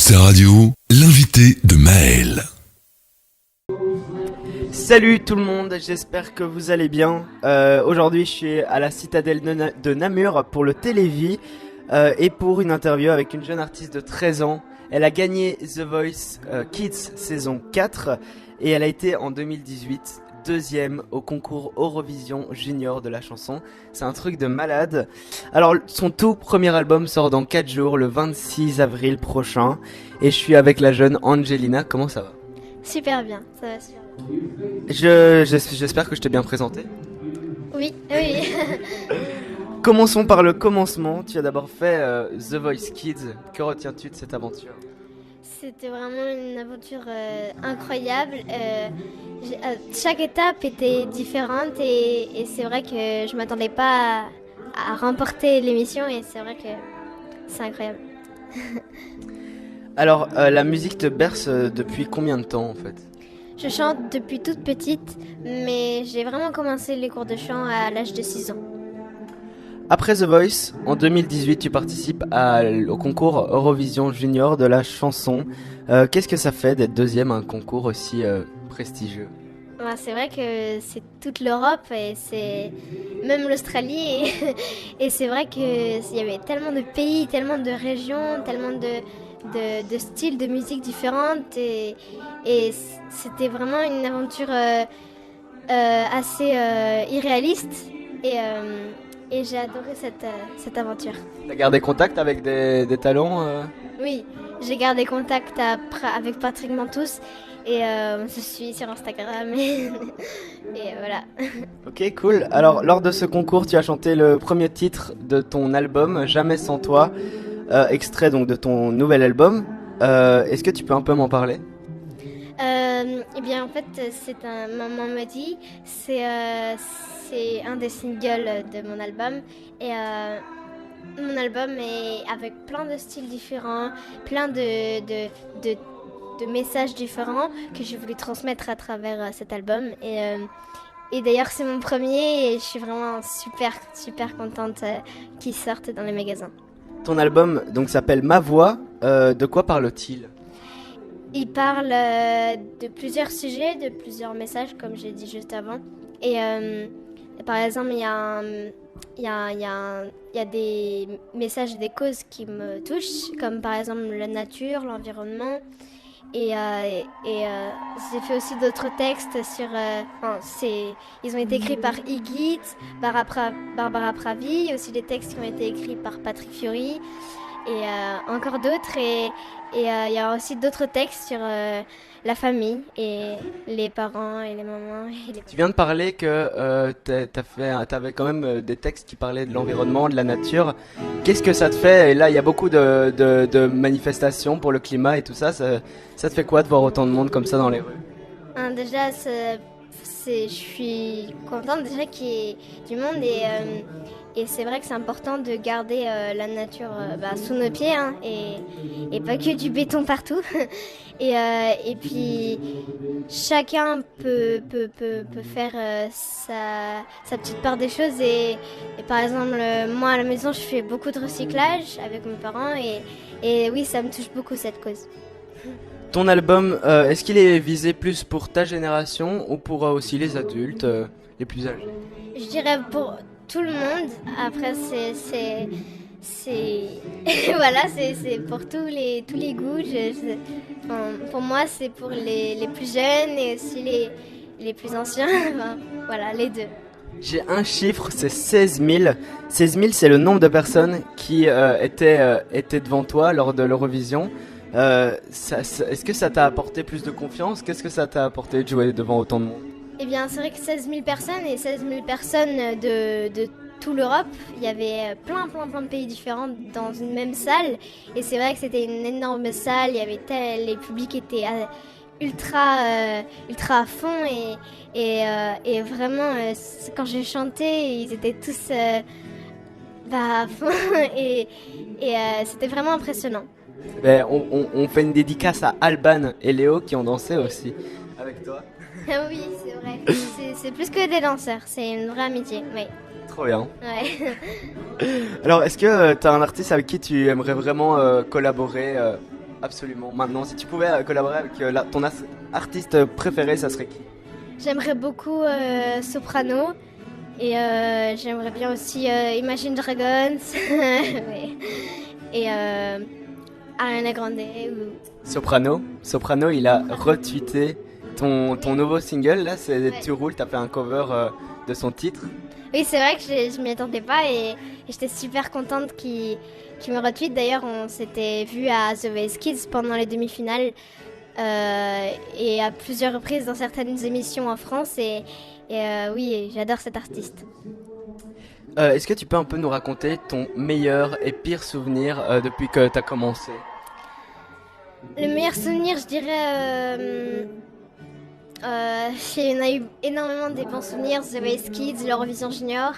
RMC Radio, l'invité de Maël. Salut tout le monde, j'espère que vous allez bien. Aujourd'hui je suis à la citadelle de Namur pour le Télévis et pour une interview avec une jeune artiste de 13 ans. Elle a gagné The Voice Kids saison 4 et elle a été en 2018 deuxième au concours Eurovision Junior de la chanson. C'est un truc de malade. Alors son tout premier album sort dans 4 jours, le 26 avril prochain. Et je suis avec la jeune Angelina. Comment ça va ? Super bien, ça va super Je bien. j'espère que je t'ai bien présenté. Oui, oui. Commençons par le commencement. Tu as d'abord fait The Voice Kids. Que retiens-tu de cette aventure ? C'était vraiment une aventure incroyable. Chaque étape était différente et c'est vrai que je m'attendais pas à remporter l'émission et c'est vrai que c'est incroyable. Alors, la musique te berce depuis combien de temps en fait ? Je chante depuis toute petite, mais j'ai vraiment commencé les cours de chant à l'âge de 6 ans. Après The Voice, en 2018, tu participes au concours Eurovision Junior de la chanson. Qu'est-ce que ça fait d'être deuxième à un concours aussi prestigieux ? C'est vrai que c'est toute l'Europe et c'est même l'Australie et c'est vrai qu'il y avait tellement de pays, tellement de régions, tellement de styles de musique différentes et c'était vraiment une aventure assez irréaliste et j'ai adoré cette aventure. T'as gardé contact avec des talents Oui, j'ai gardé contact avec Patrick Mantous et on se suit sur Instagram et voilà. Ok, cool. Alors, lors de ce concours, tu as chanté le premier titre de ton album, Jamais sans toi, extrait donc de ton nouvel album. Est-ce que tu peux un peu m'en parler ? Eh bien, en fait, Maman me dit, c'est un des singles de mon album et mon album est avec plein de styles différents, plein de messages différents que je voulais transmettre à travers cet album et d'ailleurs c'est mon premier et je suis vraiment super contente qu'il sorte dans les magasins. Ton album donc s'appelle Ma Voix, de quoi parle-t-il ? Il parle de plusieurs sujets, de plusieurs messages comme j'ai dit juste avant et par exemple il y a des messages, des causes qui me touchent, comme par exemple la nature, l'environnement. Et j'ai fait aussi d'autres textes sur... ils ont été écrits par Iggy, Barbara Pravi, aussi des textes qui ont été écrits par Patrick Fiori, et encore d'autres. Et il y a aussi d'autres textes sur la famille, et les parents, et les mamans. Tu viens de parler que t'avais quand même des textes qui parlaient de l'environnement, de la nature. Qu'est-ce que ça te fait ? Et là, il y a beaucoup de manifestations pour le climat et tout ça. Ça te fait quoi de voir autant de monde comme ça dans les rues ? Déjà, je suis contente déjà qu'il y ait du monde et c'est vrai que c'est important de garder la nature sous nos pieds hein, et pas que du béton partout. Et puis chacun peut faire sa petite part des choses et par exemple moi à la maison je fais beaucoup de recyclage avec mes parents et oui ça me touche beaucoup cette cause. Ton album, est-ce qu'il est visé plus pour ta génération ou pour aussi les adultes, les plus âgés ? Je dirais pour tout le monde. Après, c'est voilà, c'est pour tous les goûts. Pour moi, c'est pour les plus jeunes et aussi les plus anciens. Voilà, les deux. J'ai un chiffre, c'est 16 000. 16 000, c'est le nombre de personnes qui étaient devant toi lors de l'Eurovision. Est-ce que ça t'a apporté plus de confiance ? Qu'est-ce que ça t'a apporté de jouer devant autant de monde ? Eh bien, c'est vrai que 16 000 personnes et 16 000 personnes de toute l'Europe. Il y avait plein de pays différents dans une même salle. Et c'est vrai que c'était une énorme salle. Il y avait les publics étaient ultra à fond et vraiment quand j'ai chanté, ils étaient tous à fond et c'était vraiment impressionnant. On fait une dédicace à Alban et Léo qui ont dansé aussi avec toi. Oui, c'est vrai. C'est plus que des danseurs, c'est une vraie amitié. Oui. Trop bien. Ouais. Alors, est-ce que tu as un artiste avec qui tu aimerais vraiment collaborer absolument. Maintenant, si tu pouvais collaborer avec ton artiste préféré, ça serait qui? J'aimerais beaucoup Soprano et j'aimerais bien aussi Imagine Dragons ouais. Et Ariana Grande. Soprano, il a retweeté ton nouveau single, là, c'est Ouais. Tu roules, t'as fait un cover de son titre. Oui, c'est vrai que je m'y attendais pas et j'étais super contente qu'il me retweet. D'ailleurs, on s'était vu à The Voice Kids pendant les demi-finales et à plusieurs reprises dans certaines émissions en France. Oui, j'adore cet artiste. Est-ce que tu peux un peu nous raconter ton meilleur et pire souvenir depuis que t'as commencé? Le meilleur souvenir, je dirais. Il y en a eu énormément des bons souvenirs, The Voice Kids, l'Eurovision Junior.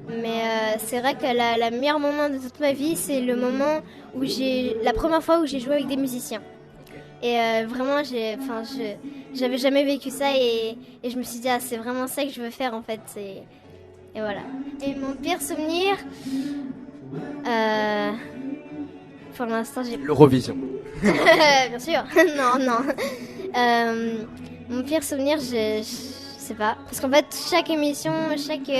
Mais c'est vrai que la meilleure moment de toute ma vie, c'est le moment où la première fois où j'ai joué avec des musiciens. Et vraiment, j'avais jamais vécu ça et je me suis dit, ah, c'est vraiment ça que je veux faire en fait. Et voilà. Et mon pire souvenir, pour l'instant, j'ai L'Eurovision. bien sûr. Non. Mon pire souvenir, je sais pas. Parce qu'en fait, chaque émission, chaque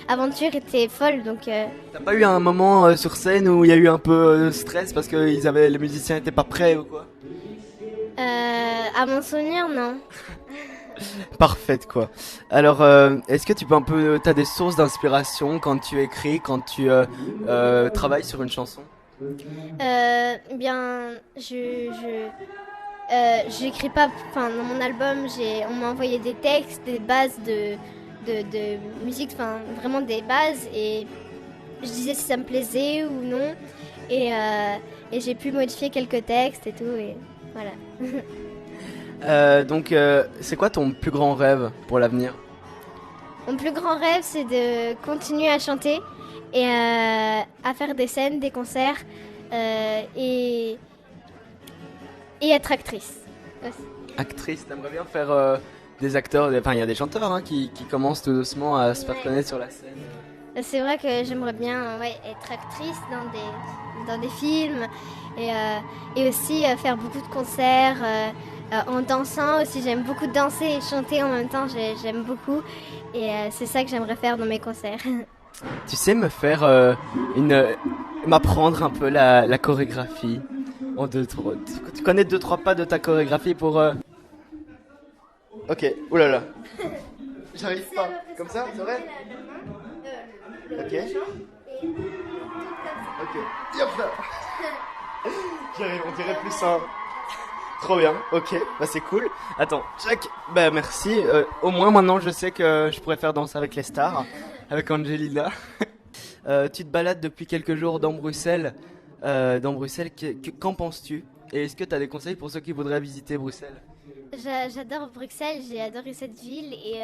aventure était folle. Donc, T'as pas eu un moment sur scène où il y a eu un peu de stress parce que les musiciens étaient pas prêts ou quoi? à mon souvenir, non. Parfaite quoi. Alors, est-ce que tu peux t'as des sources d'inspiration quand tu écris, quand tu travailles sur une chanson? Bien, j'écris pas. Enfin, dans mon album, on m'a envoyé des textes, des bases de musique, enfin, vraiment des bases. Et je disais si ça me plaisait ou non. Et j'ai pu modifier quelques textes et tout. Et voilà. Donc, c'est quoi ton plus grand rêve pour l'avenir? Mon plus grand rêve, c'est de continuer à chanter et à faire des scènes, des concerts et être actrice aussi. Actrice, t'aimerais bien faire des acteurs, enfin il y a des chanteurs hein, qui commencent tout doucement à se faire Ouais. connaître sur la scène. C'est vrai que j'aimerais bien être actrice dans des films et aussi faire beaucoup de concerts en dansant aussi. J'aime beaucoup danser et chanter en même temps, j'aime beaucoup et c'est ça que j'aimerais faire dans mes concerts. Tu sais me faire m'apprendre un peu la chorégraphie en tu connais 2-3 pas de ta chorégraphie pour Ok, oulala. J'arrive pas. Comme ça, c'est vrai? Ok. Ok. Hop là. J'arrive, on dirait plus simple. Trop bien, ok, bah c'est cool. Attends, check, bah merci. Au moins maintenant je sais que je pourrais faire Danser avec les stars, avec Angelina. Tu te balades depuis quelques jours dans Bruxelles. Qu'en penses-tu? Et est-ce que tu as des conseils pour ceux qui voudraient visiter Bruxelles? J'adore Bruxelles, j'ai adoré cette ville et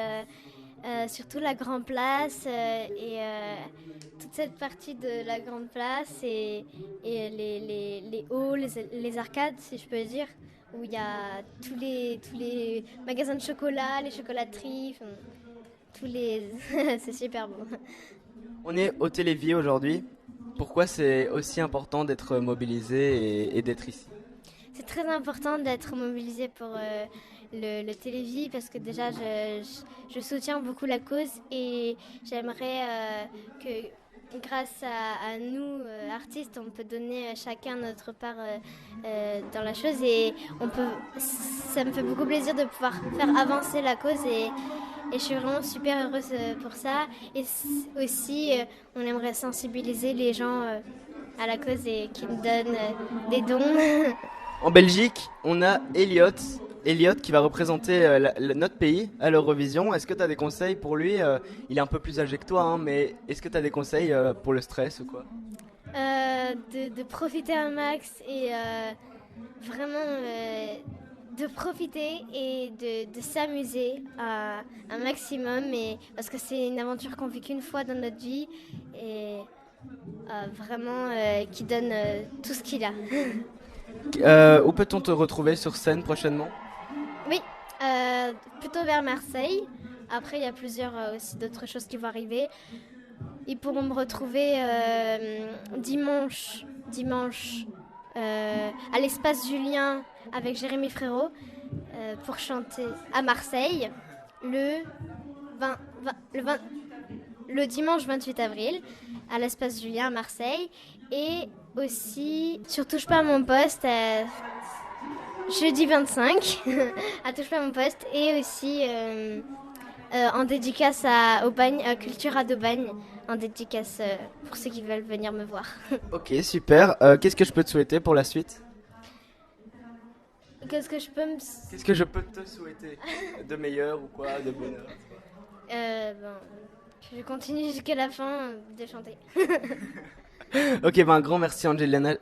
surtout la Grande Place toute cette partie de la Grande Place et les halls, les arcades si je peux dire, où il y a tous les magasins de chocolat, les chocolateries, enfin, c'est super beau. On est au Télévis aujourd'hui. Pourquoi c'est aussi important d'être mobilisé et d'être ici? C'est très important d'être mobilisé pour le Télévis parce que déjà je soutiens beaucoup la cause et j'aimerais que grâce à nous artistes on peut donner chacun notre part dans la chose et ça me fait beaucoup plaisir de pouvoir faire avancer la cause et je suis vraiment super heureuse pour ça et aussi on aimerait sensibiliser les gens à la cause et qui nous donnent des dons. En Belgique, on a Elliot qui va représenter notre pays à l'Eurovision. Est-ce que tu as des conseils pour lui? Il est un peu plus âgé que toi, hein, mais est-ce que tu as des conseils pour le stress ou quoi? De profiter un max et vraiment de profiter et de s'amuser un maximum parce que c'est une aventure qu'on vit qu'une fois dans notre vie et vraiment qui donne tout ce qu'il a. Où peut-on te retrouver sur scène prochainement? Oui, plutôt vers Marseille. Après, il y a aussi d'autres choses qui vont arriver. Ils pourront me retrouver dimanche à l'espace Julien avec Jérémy Frérot pour chanter à Marseille le dimanche 28 avril à l'espace Julien à Marseille et aussi sur Touche pas à mon poste jeudi 25 à Touche pas à mon poste et aussi en dédicace au Bagne, à Cultura d'Aubagne, en dédicace pour ceux qui veulent venir me voir. Ok, super. Qu'est-ce que je peux te souhaiter pour la suite? Qu'est-ce que je peux te souhaiter? De meilleur ou quoi? De bonheur? Je continue jusqu'à la fin de chanter. Ok, un grand merci Angelina.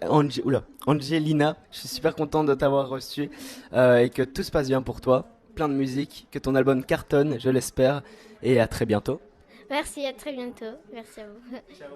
Je suis super content de t'avoir reçu et que tout se passe bien pour toi. Plein de musique, que ton album cartonne, je l'espère. Et à très bientôt. Merci, à très bientôt. Merci à vous. Ciao.